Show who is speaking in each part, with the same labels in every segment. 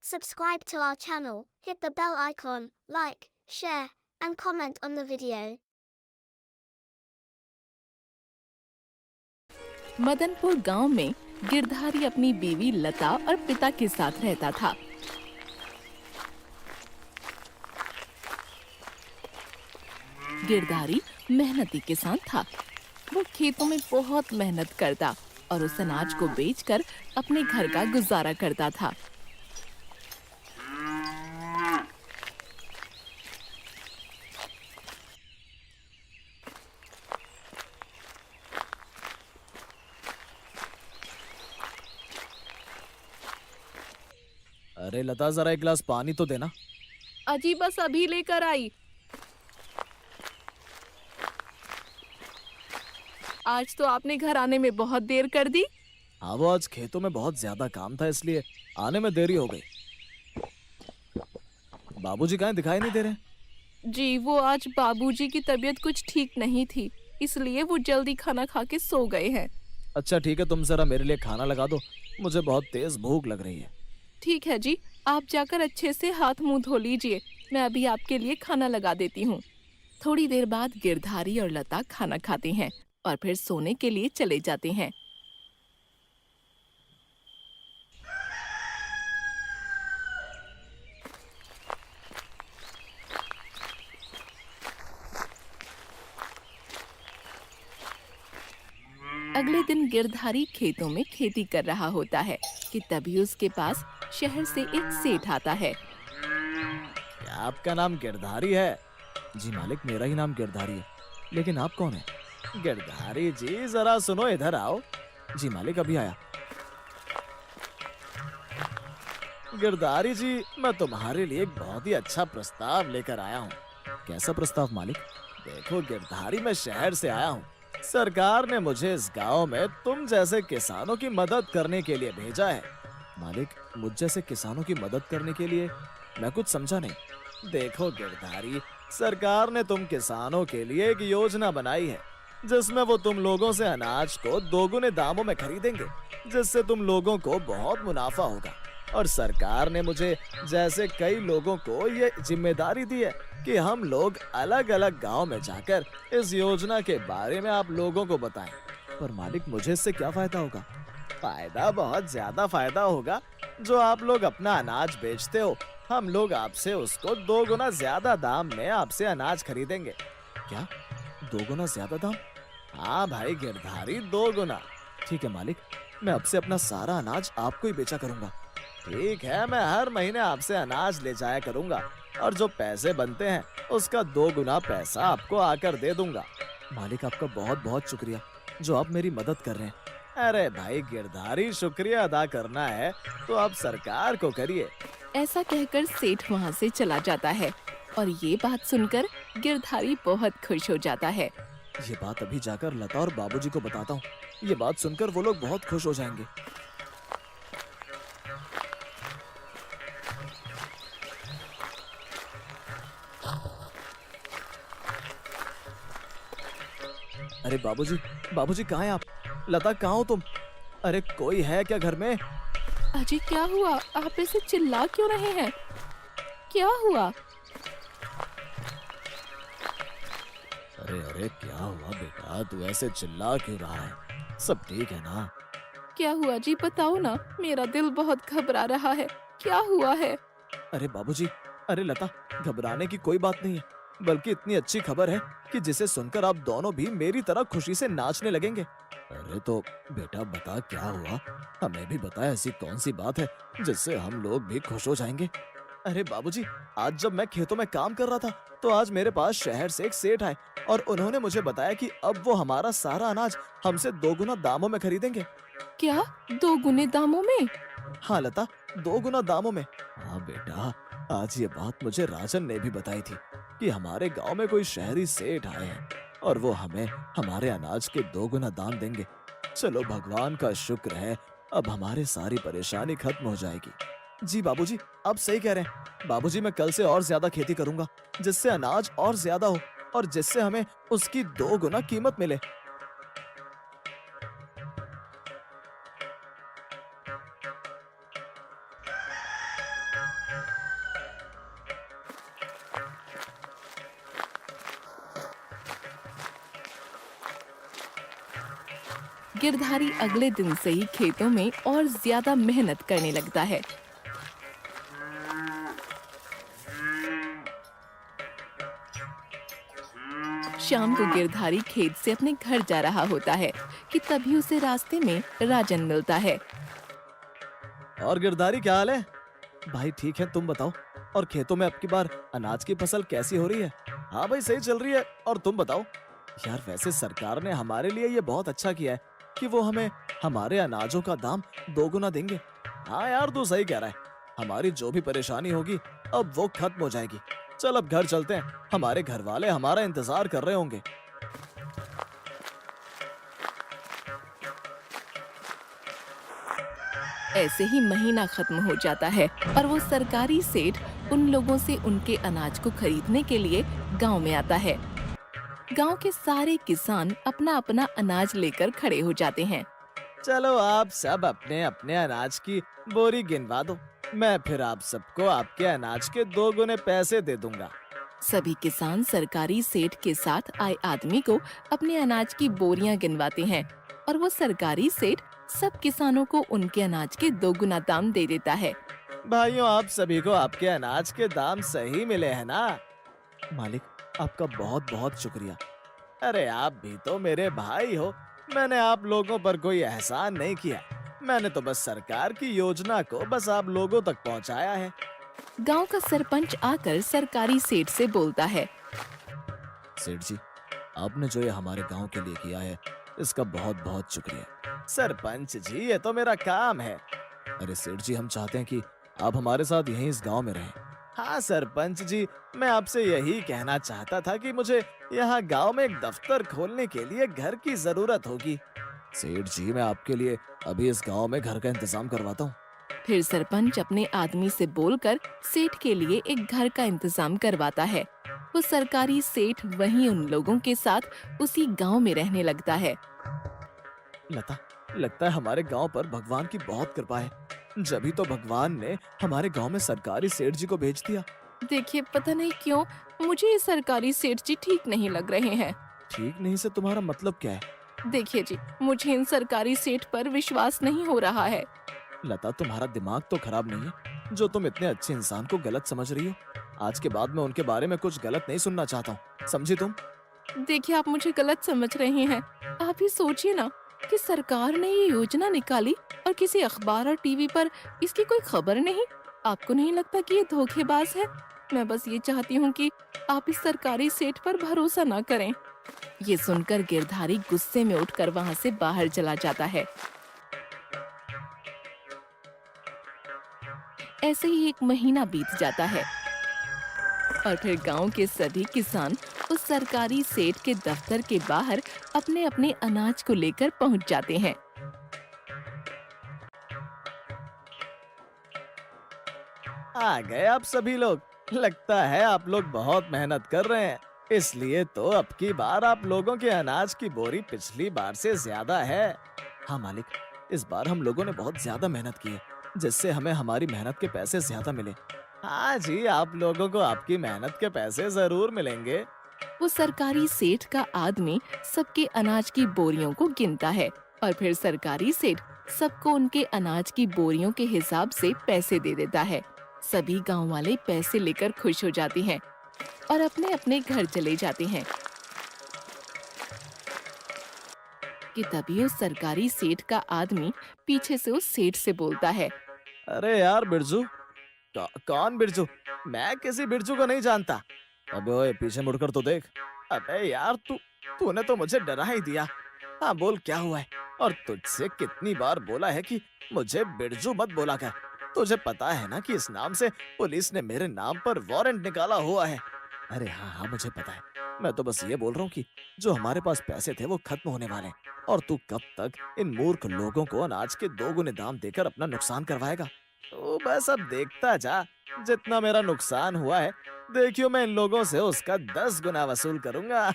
Speaker 1: subscribe to our channel, hit the bell icon, like, share, and comment on the video.
Speaker 2: Madanpur गांव में गिरधारी अपनी बीवी लता और पिता के साथ रहता था। गिरधारी मेहनती किसान था। वो खेतों में बहुत मेहनत करता और उस अनाज को बेचकर अपने घर का गुजारा करता था।
Speaker 3: अरे लता, जरा एक गिलास पानी तो देना।
Speaker 2: अजी बस अभी लेकर आई। आज तो आपने घर आने में बहुत देर कर दी।
Speaker 3: हाँ, वो आज खेतों में बहुत ज्यादा काम था, इसलिए आने में देरी हो गई। बाबूजी कहाँ दिखाई नहीं दे रहे?
Speaker 2: जी वो आज बाबूजी की तबीयत कुछ ठीक नहीं थी, इसलिए वो जल्दी खाना खा के सो गए हैं।
Speaker 3: अच्छा ठीक है, तुम जरा मेरे लिए खाना लगा दो, मुझे बहुत तेज भूख लग रही है।
Speaker 2: ठीक है जी, आप जाकर अच्छे से हाथ मुंह धो लीजिए, मैं अभी आपके लिए खाना लगा देती हूँ। थोड़ी देर बाद गिरधारी और लता खाना खाते हैं और फिर सोने के लिए चले जाते हैं। अगले दिन गिरधारी खेतों में खेती कर रहा होता है कि तभी उसके पास शहर से एक सेठ आता है।
Speaker 3: क्या आपका नाम गिरधारी है? जी मालिक, मेरा ही नाम गिरधारी है, लेकिन आप कौन है? गिरधारी जी जरा सुनो, इधर आओ। जी मालिक, अभी आया। गिरधारी जी, मैं तुम्हारे लिए एक बहुत ही अच्छा प्रस्ताव लेकर आया हूँ। कैसा प्रस्ताव मालिक? देखो गिरधारी, मैं शहर से आया हूँ। सरकार ने मुझे इस गांव में तुम जैसे किसानों की मदद करने के लिए भेजा है। मालिक, मुझ जैसे किसानों की मदद करने के लिए? मैं कुछ समझा नहीं। देखो गिरधारी, सरकार ने तुम किसानों के लिए एक योजना बनाई है, जिसमें वो तुम लोगों से अनाज को दोगुने दामों में खरीदेंगे, जिससे तुम लोगों को बहुत मुनाफा होगा। और सरकार ने मुझे जैसे कई लोगों को ये जिम्मेदारी दी है कि हम लोग अलग अलग गांव में जाकर इस योजना के बारे में आप लोगों को बताएं। पर मालिक, मुझे इससे क्या फायदा होगा? फायदा, बहुत ज्यादा फायदा होगा। जो आप लोग अपना अनाज बेचते हो, हम लोग आपसे उसको 2 गुना ज्यादा दाम में आपसे अनाज खरीदेंगे। क्या 2 गुना ज्यादा दाम? हाँ भाई गिरधारी, 2 गुना। ठीक है मालिक, मैं अब से अपना सारा अनाज आपको ही बेचा करूंगा। ठीक है, मैं हर महीने आपसे अनाज ले जाया करूंगा और जो पैसे बनते हैं उसका 2 गुना पैसा आपको आकर दे दूंगा। मालिक, आपका बहुत बहुत शुक्रिया जो आप मेरी मदद कर रहे हैं। अरे भाई गिरधारी, शुक्रिया अदा करना है तो आप सरकार को करिए।
Speaker 2: ऐसा कहकर सेठ वहाँ से चला जाता है और ये बात सुनकर गिरधारी बहुत खुश हो जाता है।
Speaker 3: ये बात अभी जाकर लता और बाबूजी को बताता हूँ। ये बात सुनकर वो लोग बहुत खुश हो जाएंगे। अरे बाबूजी, बाबूजी कहाँ हैं आप? लता, कहाँ हो तुम? अरे कोई है क्या घर में?
Speaker 2: अजी क्या हुआ, आप ऐसे चिल्ला क्यों रहे हैं? क्या हुआ?
Speaker 3: अरे अरे, क्या हुआ बेटा, तू ऐसे चिल्ला क्यों रहा है? सब ठीक है ना?
Speaker 2: क्या हुआ जी, बताओ ना, मेरा दिल बहुत घबरा रहा है। क्या हुआ है?
Speaker 3: अरे बाबूजी, अरे लता, घबराने की कोई बात नहीं है, बल्कि इतनी अच्छी खबर है कि जिसे सुनकर आप दोनों भी मेरी तरह खुशी से नाचने लगेंगे। अरे तो बेटा बता, क्या हुआ? हमें भी बता, ऐसी कौन सी बात है जिससे हम लोग भी खुश हो जाएंगे? अरे बाबूजी, आज जब मैं खेतों में काम कर रहा था तो आज मेरे पास शहर से एक सेठ आए और उन्होंने मुझे बताया कि अब वो हमारा सारा अनाज हमसे 2 गुना दामों में खरीदेंगे।
Speaker 2: क्या 2 गुने दामों में?
Speaker 3: हाँ लता, 2 गुना दामों में। हाँ बेटा, आज ये बात मुझे राजन ने भी बताई थी कि हमारे गांव में कोई शहरी सेठ आए हैं और वो हमें हमारे अनाज के 2 गुना दाम देंगे। चलो भगवान का शुक्र है, अब हमारी सारी परेशानी खत्म हो जाएगी। जी बाबूजी, आप सही कह रहे हैं। बाबूजी, मैं कल से और ज्यादा खेती करूंगा, जिससे अनाज और ज्यादा हो और जिससे हमें उसकी 2 गुना कीमत मिले।
Speaker 2: गिरधारी अगले दिन से ही खेतों में और ज्यादा मेहनत करने लगता है। शाम को गिरधारी खेत से अपने घर जा रहा होता है कि तभी उसे रास्ते में राजन मिलता है।
Speaker 3: और गिरधारी, क्या हाल है? भाई ठीक है, तुम बताओ। और खेतों में अब की बार अनाज की फसल कैसी हो रही है? हाँ भाई, सही चल रही है। और तुम बताओ। यार वैसे सरकार ने हमारे लिए ये बहुत अच्छा किया है कि वो हमें हमारे अनाजों का दाम दोगुना देंगे। हाँ यार, तू सही कह रहा है। हमारी जो भी परेशानी होगी अब वो खत्म हो जाएगी। चल अब घर चलते हैं, हमारे घर वाले हमारा इंतजार कर रहे होंगे।
Speaker 2: ऐसे ही महीना खत्म हो जाता है और वो सरकारी सेठ उन लोगों से उनके अनाज को खरीदने के लिए गांव में आता है। गांव के सारे किसान अपना अपना अनाज लेकर खड़े हो जाते हैं।
Speaker 3: चलो आप सब अपने अपने अनाज की बोरी गिनवा दो। मैं फिर आप सबको आपके अनाज के 2 गुने पैसे दे दूंगा।
Speaker 2: सभी किसान सरकारी सेठ के साथ आए आदमी को अपने अनाज की बोरियां गिनवाते हैं और वो सरकारी सेठ सब किसानों को उनके अनाज के 2 गुना दाम दे देता है।
Speaker 3: भाइयों, आप सभी को आपके अनाज के दाम सही मिले हैं ना? मालिक, आपका बहुत बहुत शुक्रिया। अरे आप भी तो मेरे भाई हो। मैंने आप लोगों पर कोई एहसान नहीं किया। मैंने तो बस सरकार की योजना को बस आप लोगों तक पहुंचाया है।
Speaker 2: गांव का सरपंच आकर सरकारी सेठ से बोलता है।
Speaker 3: सेठ जी, आपने जो ये हमारे गांव के लिए किया है, इसका बहुत बहुत शुक्रिया। सरपंच जी, ये तो मेरा काम है। अरे सेठ जी, हम चाहते हैं कि आप हमारे साथ यहीं इस गांव में रहें। हाँ सरपंच जी, मैं आपसे यही कहना चाहता था कि मुझे यहाँ गांव में एक दफ्तर खोलने के लिए घर की जरूरत होगी। सेठ जी, मैं आपके लिए अभी इस गांव में घर का इंतजाम करवाता हूँ।
Speaker 2: फिर सरपंच अपने आदमी से बोलकर सेठ के लिए एक घर का इंतजाम करवाता है। वो सरकारी सेठ वहीं उन लोगों के साथ उसी गांव में रहने लगता है।
Speaker 3: लता, लगता है हमारे गांव पर भगवान की बहुत कृपा है। जभी तो भगवान ने हमारे गांव में सरकारी सेठ जी को भेज दिया।
Speaker 2: देखिए, पता नहीं क्यों मुझे ये सरकारी सेठ जी ठीक नहीं लग रहे हैं।
Speaker 3: ठीक नहीं से तुम्हारा मतलब क्या है?
Speaker 2: देखिए जी, मुझे इन सरकारी सेठ पर विश्वास नहीं हो रहा है।
Speaker 3: लता, तुम्हारा दिमाग तो खराब नहीं है जो तुम इतने अच्छे इंसान को गलत समझ रही हो। आज के बाद मैं उनके बारे में कुछ गलत नहीं सुनना चाहता हूँ, समझी तुम?
Speaker 2: देखिए, आप मुझे गलत समझ रहे हैं। आप ही सोचिए ना कि सरकार ने ये योजना निकाली और किसी अखबार और टीवी पर इसकी कोई खबर नहीं। आपको नहीं लगता कि ये धोखेबाज है? मैं बस ये चाहती हूँ कि आप इस सरकारी सेठ पर भरोसा ना करें। ये सुनकर गिरधारी गुस्से में उठकर वहाँ से बाहर चला जाता है। ऐसे ही एक महीना बीत जाता है और फिर गांव के सभी किसान उस सरकारी सेठ के दफ्तर के बाहर अपने अपने अनाज को लेकर पहुंच जाते हैं।
Speaker 3: आ गए आप सभी लोग। लगता है आप लोग बहुत मेहनत कर रहे हैं, इसलिए तो अब की बार आप लोगों के अनाज की बोरी पिछली बार से ज्यादा है। हाँ मालिक, इस बार हम लोगों ने बहुत ज्यादा मेहनत की है, जिससे हमें हमारी मेहनत के पैसे ज्यादा मिले। हाँ जी, आप लोगों को आपकी मेहनत के पैसे जरूर मिलेंगे।
Speaker 2: वो सरकारी सेठ का आदमी सबके अनाज की बोरियों को गिनता है और फिर सरकारी सेठ सबको उनके अनाज की बोरियों के हिसाब से पैसे दे देता है। सभी गांव वाले पैसे लेकर खुश हो जाते हैं और अपने अपने घर चले जाते हैं कि तभी उस सरकारी सेठ का आदमी पीछे से उस सेठ से बोलता है।
Speaker 3: अरे यार बिरजू, कौन बिरजू? मैं किसी बिरजू को नहीं जानता। अबे ओए, पीछे मुड़कर तो देख। अबे यार, तूने तो मुझे डरा ही दिया। हाँ बोल, क्या हुआ है? और तुझसे कितनी बार बोला है कि मुझे बिरजू मत बोला कर। तुझे पता है ना कि इस नाम से पुलिस ने मेरे नाम पर वारंट निकाला हुआ है। अरे हाँ हाँ, मुझे पता है। मैं तो बस ये बोल रहा हूँ कि जो हमारे पास पैसे थे वो खत्म होने वाले हैं, और तू कब तक इन मूर्ख लोगों को अनाज के 2 गुने दाम देकर अपना नुकसान करवाएगा? तो बस अब देखता जा, जितना मेरा नुकसान हुआ है, देखियो मैं इन लोगों से उसका 10 गुना वसूल करूंगा।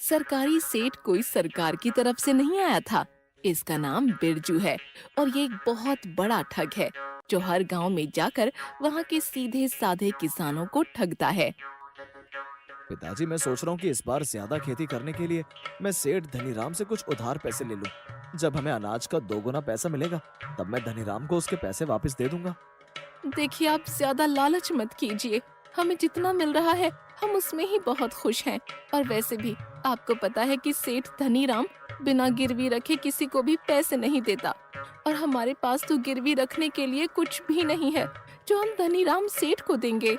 Speaker 2: सरकारी सेठ कोई सरकार की तरफ से नहीं आया था। इसका नाम बिरजू है और ये एक बहुत बड़ा ठग है जो हर गांव में जाकर वहाँ के सीधे साधे किसानों को ठगता है।
Speaker 3: पिताजी, मैं सोच रहा हूँ कि इस बार ज्यादा खेती करने के लिए मैं सेठ धनीराम से कुछ उधार पैसे ले लूं। जब हमें अनाज का 2 गुना पैसा मिलेगा तब मैं धनीराम को उसके पैसे वापस दे दूंगा।
Speaker 2: देखिए, आप ज्यादा लालच मत कीजिए। हमें जितना मिल रहा है हम उसमें ही बहुत खुश हैं। और वैसे भी आपको पता है कि सेठ धनीराम बिना गिरवी रखे किसी को भी पैसे नहीं देता। और हमारे पास तो गिरवी रखने के लिए कुछ भी नहीं है जो हम धनीराम सेठ को देंगे।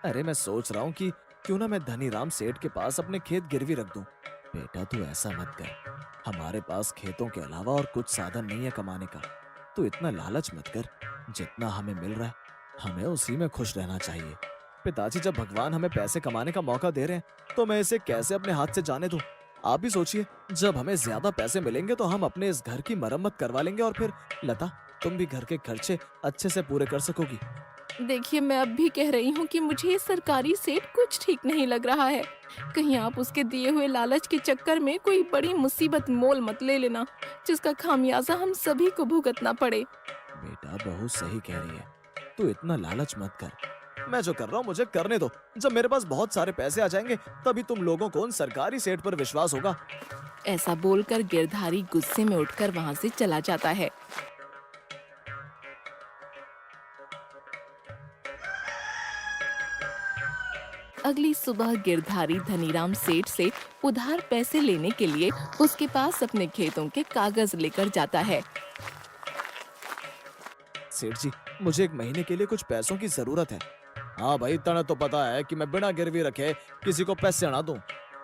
Speaker 3: अरे मैं सोच रहा हूँ कि क्यों ना मैं धनीराम सेठ के पास अपने खेत गिरवी रख दूं। बेटा तू ऐसा मत कर, हमारे पास खेतों के अलावा और कुछ साधन नहीं है कमाने का। तू इतना लालच मत कर, जितना हमें मिल रहा है हमें उसी में खुश रहना चाहिए। पिताजी, जब भगवान हमें पैसे कमाने का मौका दे रहे हैं तो मैं इसे कैसे अपने हाथ से जाने दूं। आप भी सोचिए, जब हमें ज्यादा पैसे मिलेंगे तो हम अपने इस घर की मरम्मत करवा लेंगे और फिर लता, तुम भी घर के खर्चे अच्छे से पूरे कर सकोगी।
Speaker 2: देखिए, मैं अब भी कह रही हूँ कि मुझे ये सरकारी सेठ कुछ ठीक नहीं लग रहा है। कहीं आप उसके दिए हुए लालच के चक्कर में कोई बड़ी मुसीबत मोल मत ले लेना, जिसका खामियाजा हम सभी को भुगतना पड़े।
Speaker 3: बेटा बहू सही कह रही है, तू इतना लालच मत कर। मैं जो कर रहा हूँ मुझे करने दो। जब मेरे पास बहुत सारे पैसे आ जाएंगे तभी तुम लोगों को उन सरकारी सेठ पर विश्वास होगा।
Speaker 2: ऐसा बोलकर गिरधारी गुस्से में उठकर वहाँ से चला जाता है। अगली सुबह गिरधारी धनीराम सेठ से उधार पैसे लेने के लिए उसके पास अपने खेतों के कागज लेकर जाता है।
Speaker 3: सेठ जी, मुझे 1 महीने के लिए कुछ पैसों की जरूरत है। हाँ भाई, तने तो पता है कि मैं बिना गिरवी रखे किसी को पैसे ना दूं।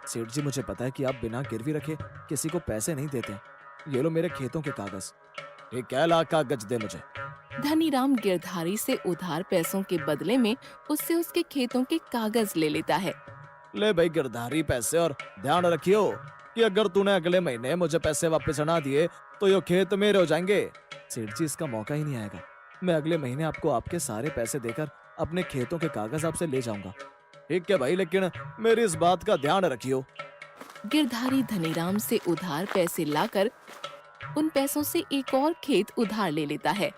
Speaker 3: सेठ जी, मुझे पता है कि आप बिना गिरवी रखे किसी को पैसे नहीं देते। ये लो मेरे खेतों के कागज। ये क्या लाख कागज दे मुझे।
Speaker 2: धनीराम गिरधारी से उधार पैसों के बदले में उससे उसके खेतों के कागज ले लेता है।
Speaker 3: ले भाई गिरधारी पैसे, और ध्यान रखियो कि अगर तूने अगले महीने मुझे पैसे वापस ना दिए तो ये खेत मेरे हो जाएंगे। सेठ जी, इसका मौका ही नहीं आएगा। मैं अगले महीने आपको आपके सारे पैसे देकर अपने खेतों के कागज आपसे ले जाऊंगा। ठीक है भाई, लेकिन मेरी इस बात का ध्यान रखियो।
Speaker 2: गिरधारी धनीराम से उधार पैसे लाकर उन पैसों से एक और खेत उधार ले लेता है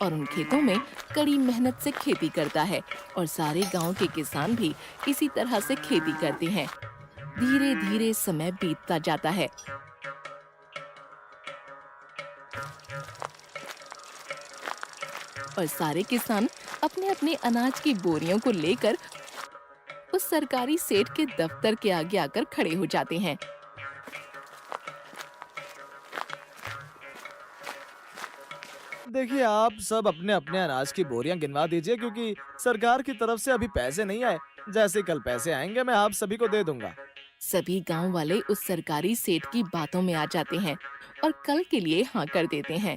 Speaker 2: और उन खेतों में कड़ी मेहनत से खेती करता है। और सारे गांव के किसान भी इसी तरह से खेती करते हैं। धीरे धीरे समय बीतता जाता है। और सारे किसान अपने अपने अनाज की बोरियों को लेकर उस सरकारी सेठ के दफ्तर के आगे आकर खड़े हो जाते हैं।
Speaker 3: देखिए, आप सब अपने अपने अनाज की बोरियां गिनवा दीजिए, क्योंकि सरकार की तरफ से अभी पैसे नहीं आए। जैसे कल पैसे आएंगे मैं आप सभी को दे दूंगा।
Speaker 2: सभी गांव वाले उस सरकारी सेठ की बातों में आ जाते हैं और कल के लिए हाँ कर देते हैं।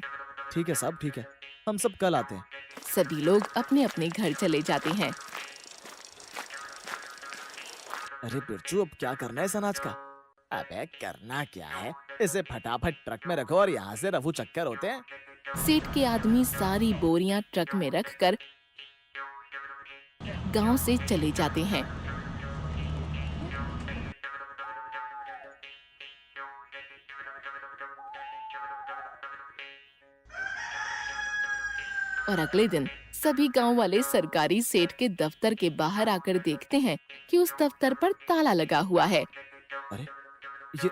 Speaker 3: ठीक है साहब, ठीक है, हम सब कल आते हैं।
Speaker 2: सभी लोग अपने अपने घर चले जाते हैं।
Speaker 3: अरे बिरजू, अब क्या करना है इस अनाज का? अबे करना क्या है, इसे फटाफट ट्रक में रखो और यहाँ से रफू चक्कर होते हैं।
Speaker 2: सेठ के आदमी सारी बोरियां ट्रक में रखकर गांव से चले जाते हैं। और अगले दिन सभी गांव वाले सरकारी सेठ के दफ्तर के बाहर आकर देखते हैं कि उस दफ्तर पर ताला लगा हुआ है।
Speaker 3: अरे ये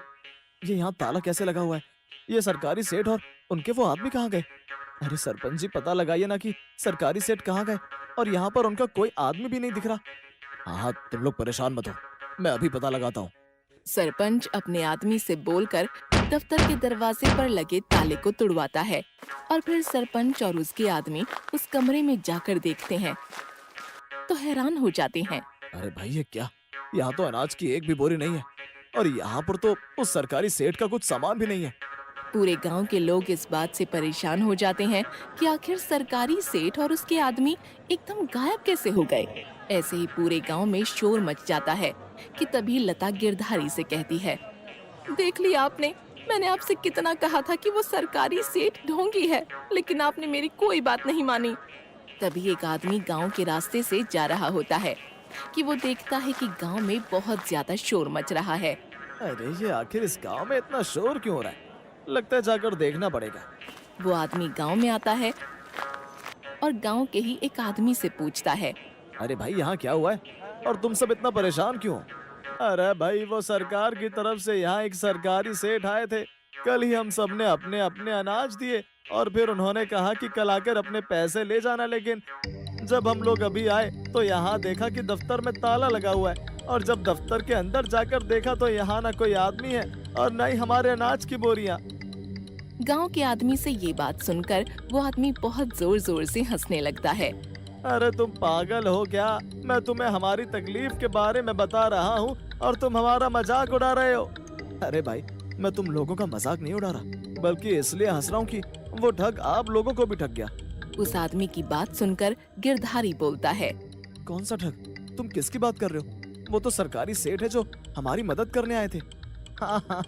Speaker 3: ये यहाँ ताला कैसे लगा हुआ है? ये सरकारी सेठ और उनके वो आदमी कहाँ गए? अरे सरपंच जी, पता लगाइए ना कि सरकारी सेठ कहाँ गए, और यहाँ पर उनका कोई आदमी भी नहीं दिख रहा। हाँ, तुम लोग परेशान मत हो, मैं अभी पता लगाता हूँ।
Speaker 2: सरपंच अपने आदमी से बोलकर दफ्तर के दरवाजे पर लगे ताले को तुड़वाता है और फिर सरपंच और उसके आदमी उस कमरे में जाकर देखते हैं तो हैरान हो जाते हैं।
Speaker 3: अरे भाई, ये क्या? यहाँ तो अनाज की एक भी बोरी नहीं है, और यहाँ पर तो उस सरकारी सेठ का कुछ सामान भी नहीं है।
Speaker 2: पूरे गांव के लोग इस बात से परेशान हो जाते हैं कि आखिर सरकारी सेठ और उसके आदमी एकदम गायब कैसे हो गए। ऐसे ही पूरे गांव में शोर मच जाता है कि तभी लता गिरधारी से कहती है, देख लिया आपने, मैंने आपसे कितना कहा था कि वो सरकारी सेठ ढोंगी है, लेकिन आपने मेरी कोई बात नहीं मानी। तभी एक आदमी गांव के रास्ते से जा रहा होता है कि वो देखता है कि गांव में बहुत ज्यादा शोर मच रहा है।
Speaker 3: अरे ये आखिर इस गांव में इतना शोर क्यों हो रहा है? लगता है जाकर देखना पड़ेगा।
Speaker 2: वो आदमी गांव में आता है और गांव के ही एक आदमी से पूछता है,
Speaker 3: अरे भाई, यहाँ क्या हुआ है? और तुम सब इतना परेशान क्यों हो? अरे भाई, वो सरकार की तरफ से यहाँ एक सरकारी सेठ आए थे। कल ही हम सब ने अपने अपने अनाज दिए और फिर उन्होंने कहा कि कल आकर अपने पैसे ले जाना, लेकिन जब हम लोग अभी आए तो यहाँ देखा कि दफ्तर में ताला लगा हुआ है, और जब दफ्तर के अंदर जाकर देखा तो यहाँ ना कोई आदमी है और न ही हमारे अनाज की बोरियां।
Speaker 2: गांव के आदमी से ये बात सुनकर वो आदमी बहुत जोर जोर से हंसने लगता है।
Speaker 3: अरे तुम पागल हो क्या? मैं तुम्हें हमारी तकलीफ के बारे में बता रहा हूँ और तुम हमारा मजाक उड़ा रहे हो। अरे भाई, मैं तुम लोगों का मजाक नहीं उड़ा रहा, बल्कि इसलिए हंस रहा हूँ कि वो ठग आप लोगों को भी ठग गया।
Speaker 2: उस आदमी की बात सुनकर गिरधारी बोलता है।
Speaker 3: कौन सा ठग? तुम किसकी बात कर रहे हो? वो तो सरकारी सेठ है जो हमारी मदद करने आए थे। हाँ हाँ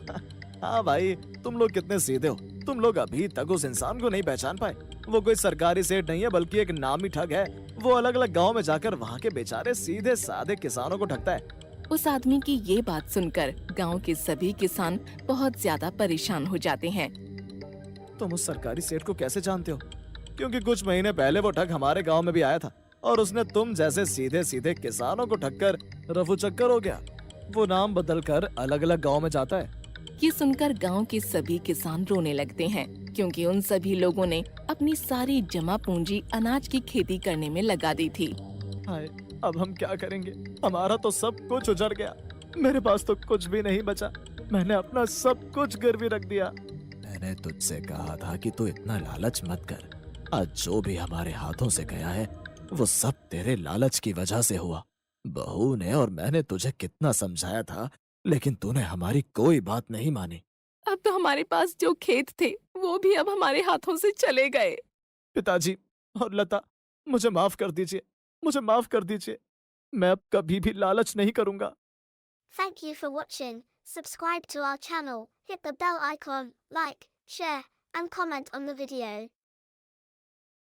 Speaker 3: हाँ भाई, तुम लोग कितने सीधे हो। तुम लोग अभी तक उस इंसान को नहीं पहचान पाए। वो कोई सरकारी सेठ नहीं है, बल्कि एक नामी ठग है। वो अलग अलग गांव में जाकर वहाँ के बेचारे सीधे साधे किसानों को ठगता है।
Speaker 2: उस आदमी की ये बात सुनकर गांव के सभी किसान बहुत ज्यादा परेशान हो जाते हैं।
Speaker 3: तुम उस सरकारी सेठ को कैसे जानते हो? क्योंकि कुछ महीने पहले वो ठग हमारे गांव में भी आया था और उसने तुम जैसे सीधे सीधे किसानों को ठगकर रफू चक्कर हो गया। वो नाम बदलकर अलग अलग गांव में जाता है।
Speaker 2: ये सुनकर गांव के सभी किसान रोने लगते हैं, क्योंकि उन सभी लोगों ने अपनी सारी जमा पूंजी अनाज की खेती करने में लगा दी थी।
Speaker 3: हाय, अब हम क्या करेंगे? हमारा तो सब कुछ उजड़ गया। मेरे पास तो कुछ भी नहीं बचा। मैंने अपना सब कुछ गिरवी रख दिया। मैंने तुझसे कहा था कि तू इतना लालच मत कर। आज जो भी हमारे हाथों से गया है वो सब तेरे लालच की वजह से हुआ। बहू ने और मैंने तुझे कितना समझाया था, लेकिन तूने हमारी कोई बात नहीं मानी।
Speaker 2: अब तो हमारे पास जो खेत थे वो भी अब हमारे हाथों से चले गए।
Speaker 3: पिताजी और लता, मुझे माफ कर दीजिए। मुझे माफ कर दीजिए। मैं अब कभी भी लालच नहीं करूंगा।
Speaker 1: Thank you for watching. Subscribe to our channel, hit the bell icon, like, share, and comment on the video.